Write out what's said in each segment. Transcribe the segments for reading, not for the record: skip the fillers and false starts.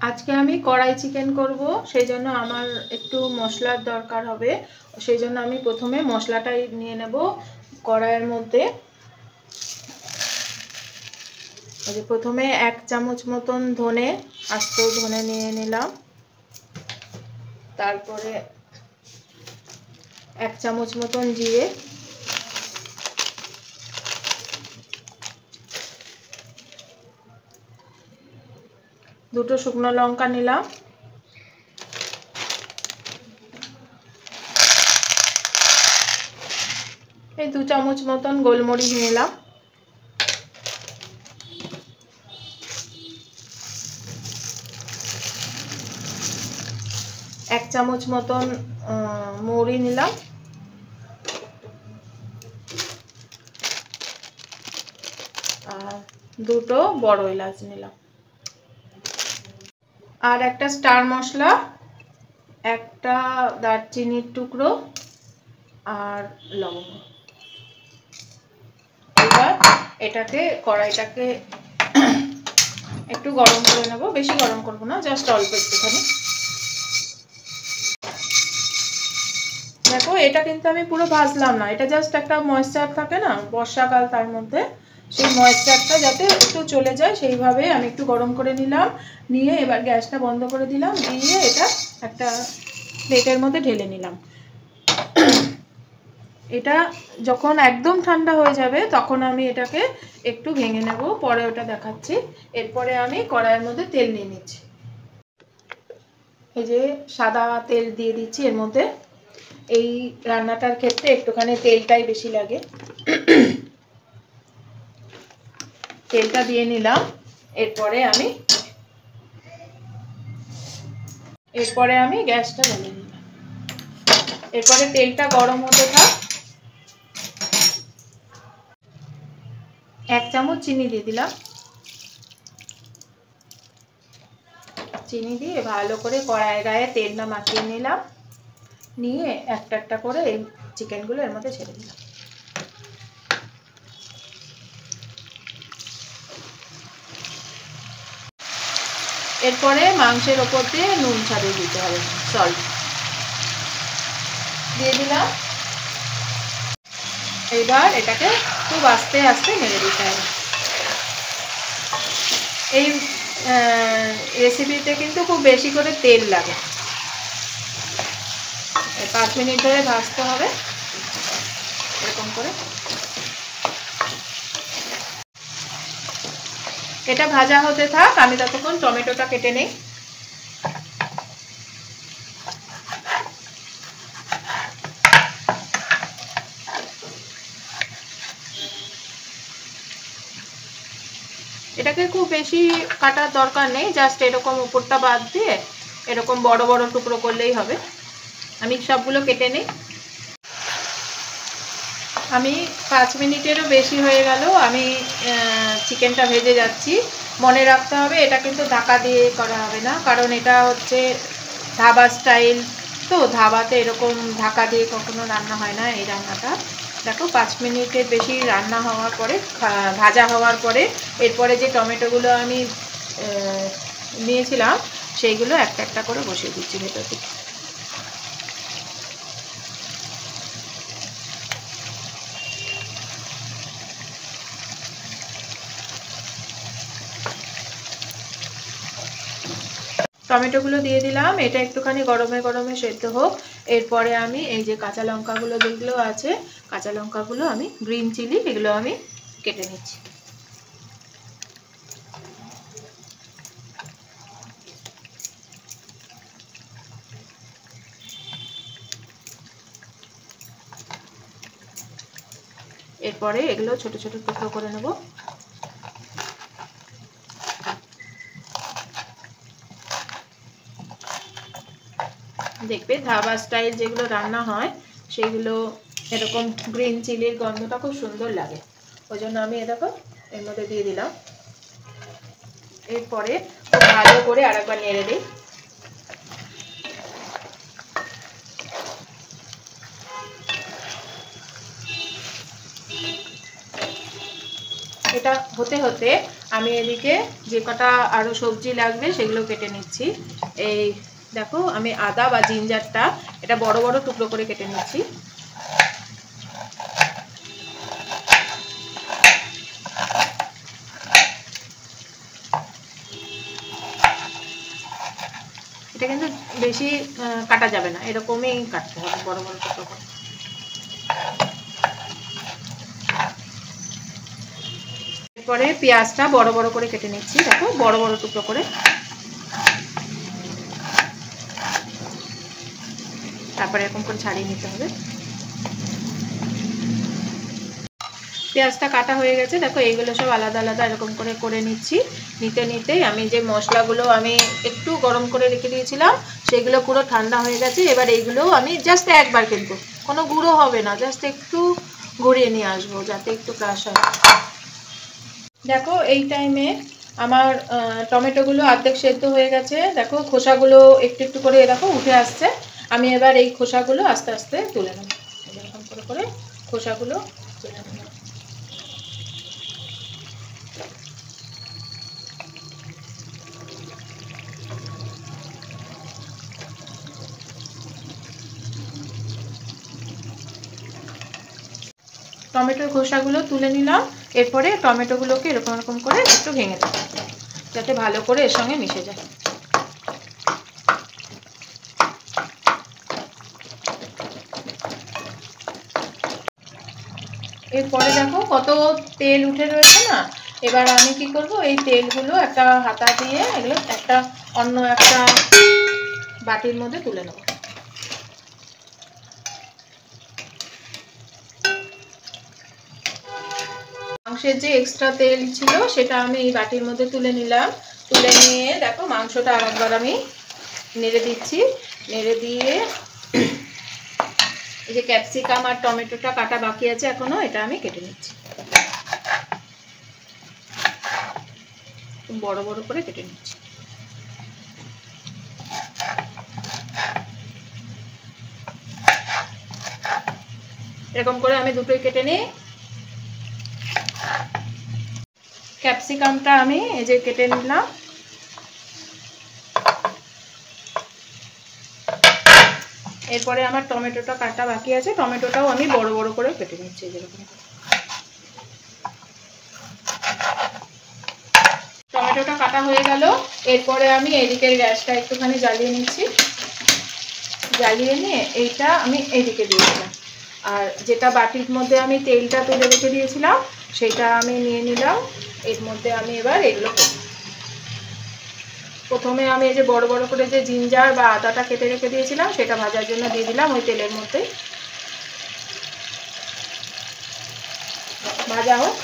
আজকে আমি কড়াই চিকেন করব, সেই জন্য আমার একটু মশলার দরকার হবে। সেই জন্য আমি প্রথমে মশলাটাই নিয়ে নেব কড়াইয়ের মধ্যে। প্রথমে 1 চামচ মতন ধনে, আস্ত ধনে নিয়ে নিলাম। তারপরে 1 চামচ মতন জিরে, 2টো শুকনো লঙ্কা নিলাম, এই 2 চামচ মতন গোলমরিচ নিলাম, এক চামচ মতন মৌরি নিলাম, আর 2টো বড় এলাচ নিলাম, আর একটা স্টার মশলা, একটা দারচিনির টুকরো আর লবঙ্গ। এবার এটাকে কড়াইটাকে একটু গরম করে নেব, বেশি গরম করব না, জাস্ট অল্প একটুখানি। দেখো এটা কিন্তু আমি পুরো ভাজলাম না, এটা জাস্ট একটা ময়েশ্চার থাকে না বর্ষাকাল, তার মধ্যে সেই ময়েশ্চারটা যাতে একটু চলে যায় সেইভাবে আমি একটু গরম করে নিলাম। নিয়ে এবার গ্যাসটা বন্ধ করে দিলাম, দিয়ে এটা একটা প্লেটের মধ্যে ঢেলে নিলাম। এটা যখন একদম ঠান্ডা হয়ে যাবে তখন আমি এটাকে একটু ভেঙে নেব, পরে ওটা দেখাচ্ছি। এরপরে আমি কড়াইয়ের মধ্যে তেল নিয়ে নিচ্ছি। এই যে সাদা তেল দিয়ে দিচ্ছি এর মধ্যে। এই রান্নাটার ক্ষেত্রে একটুখানি তেলটাই বেশি লাগে। তেলটা দিয়ে নিলাম। এরপরে আমি গ্যাসটা জ্বালিয়ে নিলাম। এরপরে তেলটা গরম হতে থাক। 1 চামচ চিনি দিয়ে দিলাম। চিনি দিয়ে ভালো করে কড়াইয়ের গায়ে তেলটা মাখিয়ে নিলাম। নিয়ে একটা একটা করে এই চিকেনগুলো এর মধ্যে ছেড়ে দিলাম। এরপরে মাংসের ওপর দিয়ে নুন ছড়িয়ে দিতে হবে, সল্ট দিয়ে দিলাম। এবার এটাকে খুব আস্তে আস্তে নেড়ে দিতে হবে। এই রেসিপিতে কিন্তু খুব বেশি করে তেল লাগে। 5 মিনিট ধরে ভাজতে হবে এরকম করে। এটা ভাজা হতে থাক, আমি ততক্ষণ টমেটোটা কেটে নেই। এটাকে খুব বেশি কাটার দরকার নেই, জাস্ট এরকম উপরটা বাদ দিয়ে এরকম বড় বড় টুকরো করলেই হবে। আমি সবগুলো কেটে নেই। আমি 5 মিনিটেরও বেশি হয়ে গেল, আমি চিকেনটা ভেজে যাচ্ছি। মনে রাখতে হবে এটা কিন্তু ঢাকা দিয়ে করা হবে না, কারণ এটা হচ্ছে ধাবা স্টাইল, তো ধাবাতে এরকম ঢাকা দিয়ে কখনো রান্না হয় না এই রান্নাটা। দেখো 5 মিনিটের বেশি রান্না হওয়ার পরে, ভাজা হওয়ার পরে, এরপরে যে টমেটোগুলো আমি নিয়েছিলাম সেইগুলো একটা একটা করে বসিয়ে দিচ্ছি ভেতর দিকে। টমেটোগুলো দিয়ে দিলাম, এটা একটুখানি গরমে গরমে সেদ্ধ হোক। এরপরে আমি এই যে কাঁচা লঙ্কাগুলো যেগুলো আছে, কাঁচা লঙ্কাগুলো আমি গ্রিন চিলি এগুলো আমি কেটে নিচ্ছি। এরপরে এগুলো ছোট ছোট টুকরো করে নেব। দেখবে ধাবা স্টাইল যেগুলো রান্না হয় সেগুলো এরকম গ্রিন চিলির গন্ধটা খুব সুন্দর লাগে, ওই জন্য আমি এরকম এর মধ্যে দিয়ে দিলাম। এরপরে ভালো করে আরেকবার নেড়ে দিই। এটা হতে হতে আমি এদিকে যে কটা আরও সবজি লাগবে সেগুলো কেটে নিচ্ছি। এই দেখো আমি আদা বা জিঞ্জারটা এটা বড় বড় টুকরো করে কেটে নিচ্ছি। এটা কিন্তু বেশি কাটা যাবে না, এরকমই কাটতে হবে বড় বড় টুকরো করে। এরপরে পেঁয়াজটা বড় বড় করে কেটে নিচ্ছি, দেখো বড় বড় টুকরো করে। তারপরে এরকম করে ছাড়িয়ে নিতে হবে। পেঁয়াজটা কাটা হয়ে গেছে, দেখো এইগুলো সব আলাদা আলাদা এরকম করে করে নিচ্ছি। নিতে নিতেই আমি যে মশলাগুলো আমি একটু গরম করে রেখে দিয়েছিলাম সেগুলো পুরো ঠান্ডা হয়ে গেছে। এবার এইগুলো আমি জাস্ট একবার, কিন্তু কোনো গুঁড়ো হবে না, জাস্ট একটু ঘুরিয়ে নিয়ে আসবো যাতে একটু ক্রাশ হয়। দেখো এই টাইমে আমার টমেটোগুলো অর্ধেক সেদ্ধ হয়ে গেছে, দেখো খোসাগুলো একটু একটু করে দেখো উঠে আসছে। আমি এবার এই খোসাগুলো আস্তে আস্তে তুলে নেব, এরকম করে করে খোসাগুলো তুলে নেব। টমেটোর খোসাগুলো তুলে নিলাম। এরপরে টমেটোগুলোকে এরকম এরকম করে একটু ভেঙে দেব যাতে ভালো করে এর সঙ্গে মিশে যায়। এরপরে দেখো কত তেল উঠে রয়েছে না। এবার আমি কি করব, এই তেলগুলো একটা হাতা দিয়ে এগুলো একটা অন্য একটা বাটির মধ্যে তুলে নেব। মাংসের যে এক্সট্রা তেল ছিল সেটা আমি এই বাটির মধ্যে তুলে নিলাম। তুলে নিয়ে দেখো মাংসটা আরেকবার আমি নেড়ে দিচ্ছি। নেড়ে দিয়ে এই যে ক্যাপসিকাম আর টমেটোটা কাটা বাকি আছে এখনো, এটা আমি কেটে নিচ্ছি, বড় বড় করে কেটে নিচ্ছি। এরকম করে আমি দুটোই কেটে নিই। ক্যাপসিকামটা আমি এই যে কেটে নিলাম। এরপরে আমার টমেটোটা কাটা বাকি আছে, টমেটোটাও আমি বড় বড় করে কেটে নিচ্ছি যেরকম। টমেটোটা কাটা হয়ে গেল। এরপরে আমি এদিকের গ্যাসটা একটুখানি জ্বালিয়ে নিচ্ছি। জ্বালিয়ে নিয়ে এইটা আমি এইদিকে দিয়েছিলাম, আর যেটা বাটির মধ্যে আমি তেলটা তুলে রেখে দিয়েছিলাম সেটা আমি নিয়ে নিলাম। এর মধ্যে আমি এবার এগুলো প্রথমে আমি এই যে বড় বড় করে যে জিঞ্জার বা আদাটা কেটে রেখে দিয়েছিলাম সেটা ভাজার জন্য দিয়ে দিলাম ওই তেলের মধ্যে। ভাজা হোক।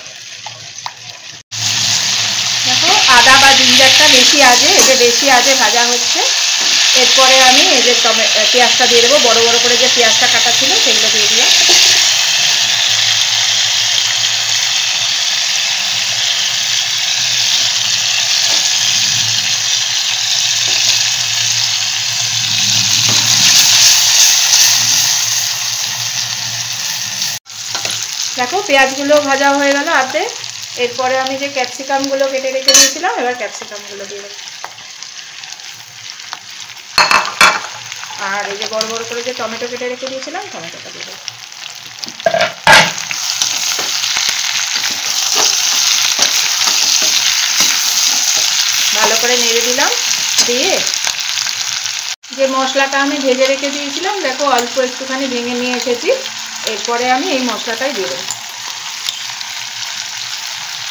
দেখো আদা বা জিঞ্জারটা বেশি আজে, এই যে বেশি আজে ভাজা হচ্ছে। এরপরে আমি এই যে পেঁয়াজটা দিয়ে দেবো, বড় বড় করে যে পেঁয়াজটা কাটা ছিল সেগুলো দিয়ে দিলাম। দেখো পেঁয়াজগুলো ভাজা হয়ে গেল আর্ধেক। এরপরে আমি যে ক্যাপসিকামগুলো কেটে রেখে দিয়েছিলাম এবার ক্যাপসিকামগুলো দিয়ে দেবো। আর এই যে বড় বড় করে যে টমেটো কেটে রেখে দিয়েছিলাম টমেটোটা দিয়ে দেবো। ভালো করে নেড়ে দিলাম। দিয়ে যে মশলাটা আমি ভেজে রেখে দিয়েছিলাম দেখো অল্প একটুখানি ভেঙে নিয়ে এসেছি। এরপরে আমি এই মশলাটাই দিয়ে দেবো।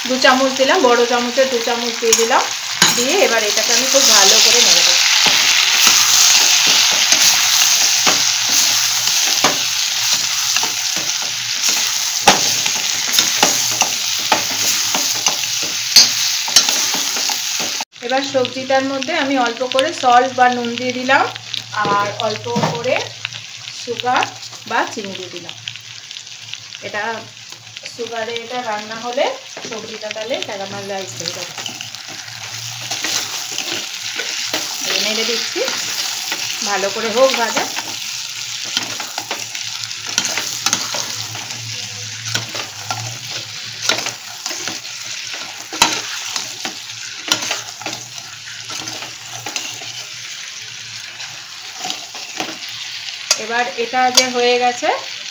2 চামচ দিলাম, বড় চামচের 2 চামচ দিয়ে দিলাম। দিয়ে এবার এটাকে আমি খুব ভালো করে নেড়ে দেবো। এবার সবজিটার মধ্যে আমি অল্প করে সল্ট বা নুন দিয়ে দিলাম, আর অল্প করে সুগার বা চিনি দিয়ে দিলাম। এটা সুগারে এটা রান্না হলে সবজিটা তাহলে ক্যারামেলাইজ হয়ে যাবে। নেড়ে দিচ্ছি, ভালো করে হোক ভাজা। এবার এটা যে হয়ে গেছে,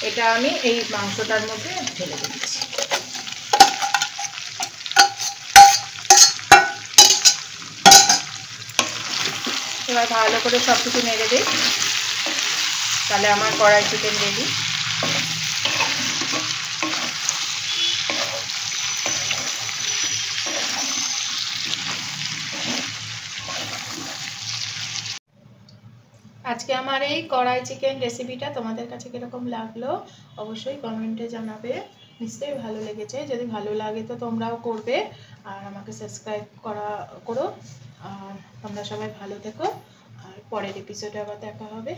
এটা আমি এই মাংসটার মধ্যে ঢেলে দিচ্ছি। এবার ভালো করে সব কিছু নেড়ে দিই, তাহলে আমার কড়াই চিকেন রেডি। আজকে আমার এই কড়াই চিকেন রেসিপিটা তোমাদের কাছে কীরকম লাগলো অবশ্যই কমেন্টে জানাবে। নিশ্চয়ই ভালো লেগেছে, যদি ভালো লাগে তো তোমরাও করবে, আর আমাকে সাবস্ক্রাইব করো। আর তোমরা সবাই ভালো থেকো, আর পরের এপিসোডে আবার দেখা হবে।